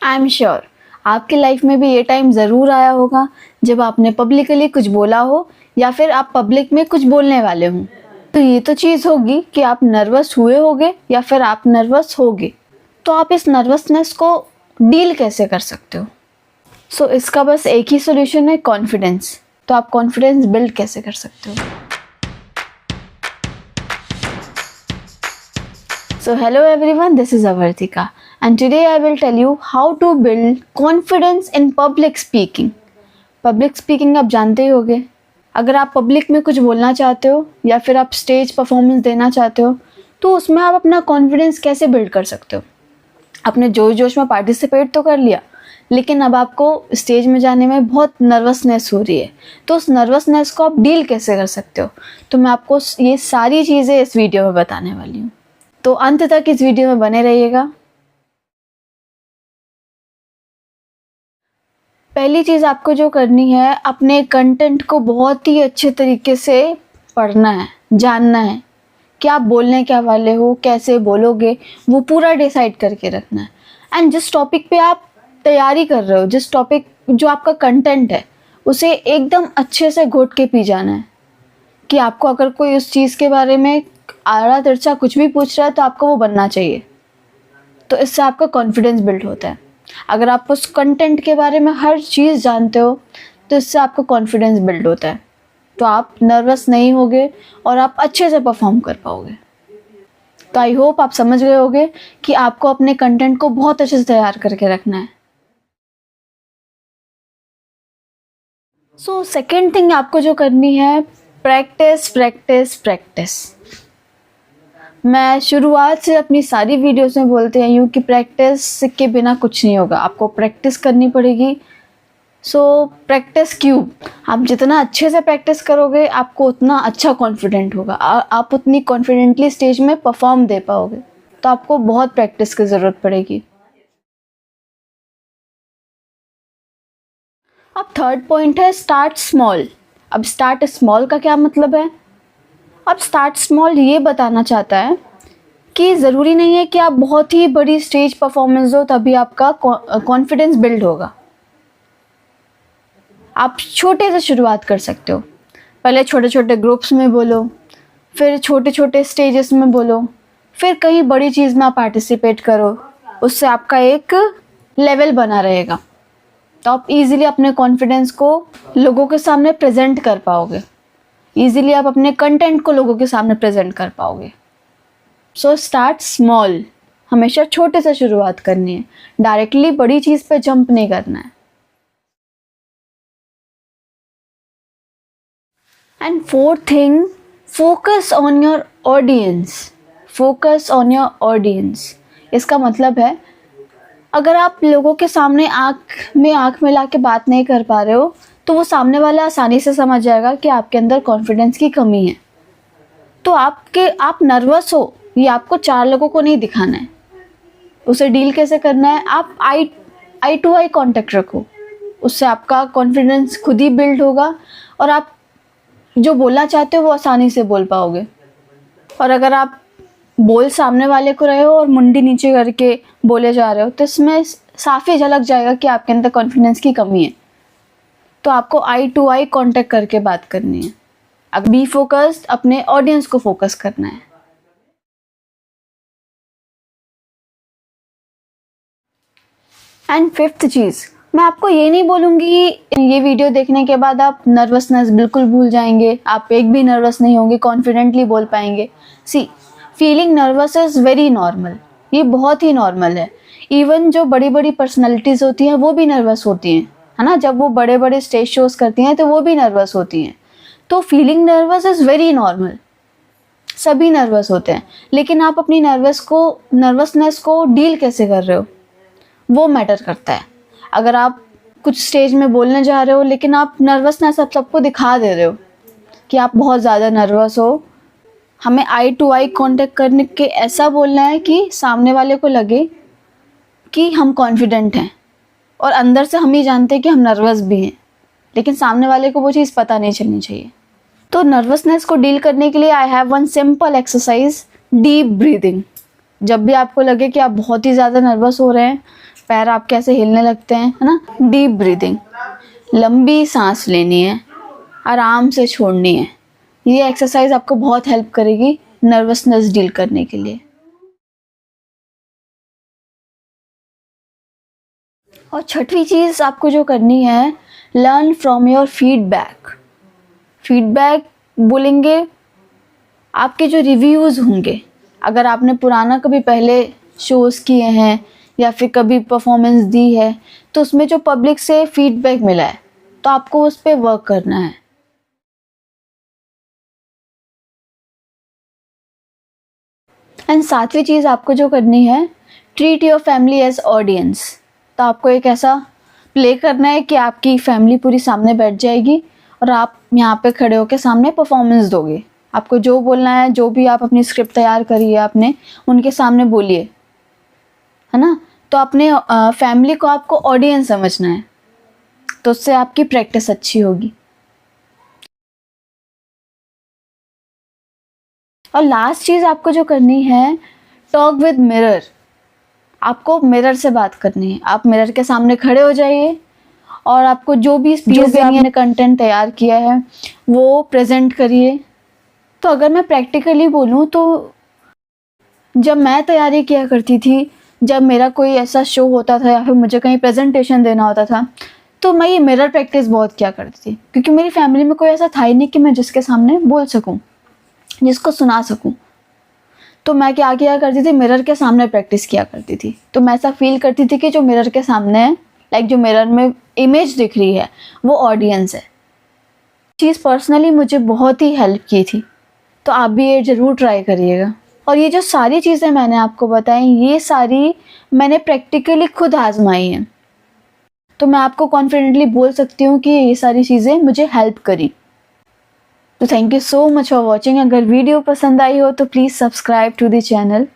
I am sure आपकी life में भी ये टाइम ज़रूर आया होगा जब आपने पब्लिकली कुछ बोला हो या फिर आप पब्लिक में कुछ बोलने वाले हों। तो ये तो चीज़ होगी कि आप नर्वस हुए होगे या फिर आप नर्वस होगे। तो आप इस नर्वसनेस को डील कैसे कर सकते हो? सो इसका बस एक ही सोल्यूशन है, कॉन्फिडेंस। तो आप कॉन्फिडेंस बिल्ड कैसे कर सकते हो? So hello everyone, this is Avartika and today I will tell you how to build confidence in public speaking. Public speaking आप जानते ही होंगे। अगर आप पब्लिक में कुछ बोलना चाहते हो या फिर आप स्टेज परफॉर्मेंस देना चाहते हो तो उसमें आप अपना कॉन्फिडेंस कैसे बिल्ड कर सकते हो? आपने जोश जोश में पार्टिसिपेट तो कर लिया, लेकिन अब आपको स्टेज में जाने में बहुत नर्वसनेस हो रही है। तो उस नर्वसनेस को आप डील कैसे कर सकते हो? तो मैं आपको ये सारी चीज़ें इस वीडियो में बताने वाली हूँ, तो अंत तक इस वीडियो में बने रहिएगा। पहली चीज़ आपको जो करनी है, अपने कंटेंट को बहुत ही अच्छे तरीके से पढ़ना है, जानना है कि आप बोलने क्या वाले हो, कैसे बोलोगे, वो पूरा डिसाइड करके रखना है। एंड जिस टॉपिक पे आप तैयारी कर रहे हो, जिस टॉपिक जो आपका कंटेंट है, उसे एकदम अच्छे से घोट के पी जाना है कि आपको अगर कोई उस चीज़ के बारे में आड़ा तिरछा कुछ भी पूछ रहा है तो आपको वो बनना चाहिए। तो इससे आपका कॉन्फिडेंस बिल्ड होता है। अगर आप उस कंटेंट के बारे में हर चीज़ जानते हो तो इससे आपका कॉन्फिडेंस बिल्ड होता है। तो आप नर्वस नहीं होगे और आप अच्छे से परफॉर्म कर पाओगे। तो आई होप आप समझ गए होगे कि आपको अपने कंटेंट को बहुत अच्छे से तैयार करके रखना है। सो सेकेंड थिंग आपको जो करनी है, प्रैक्टिस प्रैक्टिस प्रैक्टिस। मैं शुरुआत से अपनी सारी वीडियोस में बोलते आई हूँ कि प्रैक्टिस के बिना कुछ नहीं होगा, आपको प्रैक्टिस करनी पड़ेगी। So practice cube. आप जितना अच्छे से प्रैक्टिस करोगे आपको उतना अच्छा कॉन्फिडेंट होगा, आप उतनी कॉन्फिडेंटली स्टेज में परफॉर्म दे पाओगे। तो आपको बहुत प्रैक्टिस की ज़रूरत पड़ेगी। अब थर्ड पॉइंट है स्टार्ट स्मॉल। अब स्टार्ट स्मॉल का क्या मतलब है? अब स्टार्ट स्मॉल ये बताना चाहता है कि ज़रूरी नहीं है कि आप बहुत ही बड़ी स्टेज परफॉर्मेंस दो तभी आपका कॉन्फिडेंस बिल्ड होगा। आप छोटे से शुरुआत कर सकते हो। पहले छोटे छोटे ग्रुप्स में बोलो, फिर छोटे छोटे स्टेजेस में बोलो, फिर कहीं बड़ी चीज़ में आप पार्टिसिपेट करो। उससे आपका एक लेवल बना रहेगा, तो आप इजीली अपने कॉन्फिडेंस को लोगों के सामने प्रेजेंट कर पाओगे। ईज़िली आप अपने कंटेंट को लोगों के सामने प्रेजेंट कर पाओगे। So start small. हमेशा छोटे से शुरुआत करनी है, डायरेक्टली बड़ी चीज़ पे जंप नहीं करना है। And fourth thing, focus on your audience. Focus on your audience. इसका मतलब है अगर आप लोगों के सामने आँख मिला के बात नहीं कर पा रहे हो तो वो सामने वाला आसानी से समझ जाएगा कि आपके अंदर कॉन्फिडेंस की कमी है। तो आप नर्वस हो, ये आपको 4 लोगों को नहीं दिखाना है। उसे डील कैसे करना है? आप आई टू आई कांटेक्ट रखो, उससे आपका कॉन्फिडेंस खुद ही बिल्ड होगा और आप जो बोलना चाहते हो वो आसानी से बोल पाओगे। और अगर आप बोल सामने वाले को रहे हो और मुंडी नीचे करके बोले जा रहे हो तो इसमें साफ ही झलक जाएगा कि आपके अंदर कॉन्फिडेंस की कमी है। तो आपको आई टू आई कांटेक्ट करके बात करनी है। अब बी फोकस्ड, अपने ऑडियंस को फोकस करना है। एंड फिफ्थ चीज़, मैं आपको ये नहीं बोलूँगी ये वीडियो देखने के बाद आप नर्वसनेस बिल्कुल भूल जाएंगे, आप एक भी नर्वस नहीं होंगे, कॉन्फिडेंटली बोल पाएंगे। See, feeling nervous is very normal. ये बहुत ही नॉर्मल है। इवन जो बड़ी बड़ी पर्सनैलिटीज़ होती हैं वो भी नर्वस होती हैं, है ना। जब वो बड़े बड़े स्टेज शोज करती हैं तो वो भी नर्वस होती हैं। तो feeling nervous is very normal, सभी नर्वस होते हैं। लेकिन आप अपनी नर्वसनेस को डील कैसे कर रहे हो वो मैटर करता है। अगर आप कुछ स्टेज में बोलने जा रहे हो लेकिन आप नर्वसनेस आप सबको दिखा दे रहे हो कि आप बहुत ज़्यादा नर्वस हो, हमें आई टू आई कांटेक्ट करने के ऐसा बोलना है कि सामने वाले को लगे कि हम कॉन्फिडेंट हैं और अंदर से हम ही जानते हैं कि हम नर्वस भी हैं, लेकिन सामने वाले को वो चीज़ पता नहीं चलनी चाहिए। तो नर्वसनेस को डील करने के लिए I have one simple exercise, deep breathing. जब भी आपको लगे कि आप बहुत ही ज़्यादा नर्वस हो रहे हैं पैर आपके ऐसे हिलने लगते हैं, है ना। डीप ब्रीदिंग, लंबी सांस लेनी है, आराम से छोड़नी है। ये एक्सरसाइज आपको बहुत हेल्प करेगी नर्वसनेस डील करने के लिए। और छठवीं चीज़ आपको जो करनी है, learn from your feedback. Feedback बोलेंगे आपके जो रिव्यूज़ होंगे, अगर आपने पुराना कभी पहले शोज़ किए हैं या फिर कभी परफॉर्मेंस दी है, तो उसमें जो पब्लिक से फीडबैक मिला है तो आपको उस पर वर्क करना है। एंड सातवीं चीज़ आपको जो करनी है, treat your family as audience. तो आपको एक ऐसा प्ले करना है कि आपकी फैमिली पूरी सामने बैठ जाएगी और आप यहाँ पे खड़े होकर सामने परफॉर्मेंस दोगे। आपको जो बोलना है, जो भी आप अपनी स्क्रिप्ट तैयार करी है आपने, उनके सामने बोलिए, है ना। तो अपने फैमिली को आपको ऑडियंस समझना है, तो उससे आपकी प्रैक्टिस अच्छी होगी। और लास्ट चीज़ आपको जो करनी है, टॉक विद मिरर। आपको मिरर से बात करनी है। आप मिरर के सामने खड़े हो जाइए और आपको जो भी आपने कंटेंट तैयार किया है वो प्रेजेंट करिए। तो अगर मैं प्रैक्टिकली बोलूँ तो जब मैं तैयारी किया करती थी, जब मेरा कोई ऐसा शो होता था या फिर मुझे कहीं प्रेजेंटेशन देना होता था, तो मैं ये मिरर प्रैक्टिस बहुत किया करती थी, क्योंकि मेरी फैमिली में कोई ऐसा था ही नहीं कि मैं जिसके सामने बोल सकूं, जिसको सुना सकूं। तो मैं क्या किया करती थी, मिरर के सामने प्रैक्टिस किया करती थी। तो मैं ऐसा फील करती थी कि जो मिरर के सामने है, लाइक जो मिरर में इमेज दिख रही है, वो ऑडियंस है। चीज़ पर्सनली मुझे बहुत ही हेल्प की थी, तो आप भी ये ज़रूर ट्राई करिएगा। और ये जो सारी चीज़ें मैंने आपको बताई, ये सारी मैंने प्रैक्टिकली खुद आजमाई हैं, तो मैं आपको कॉन्फिडेंटली बोल सकती हूँ कि ये सारी चीज़ें मुझे हेल्प करी। तो thank you so much for watching. अगर वीडियो पसंद आई हो तो please subscribe to the channel.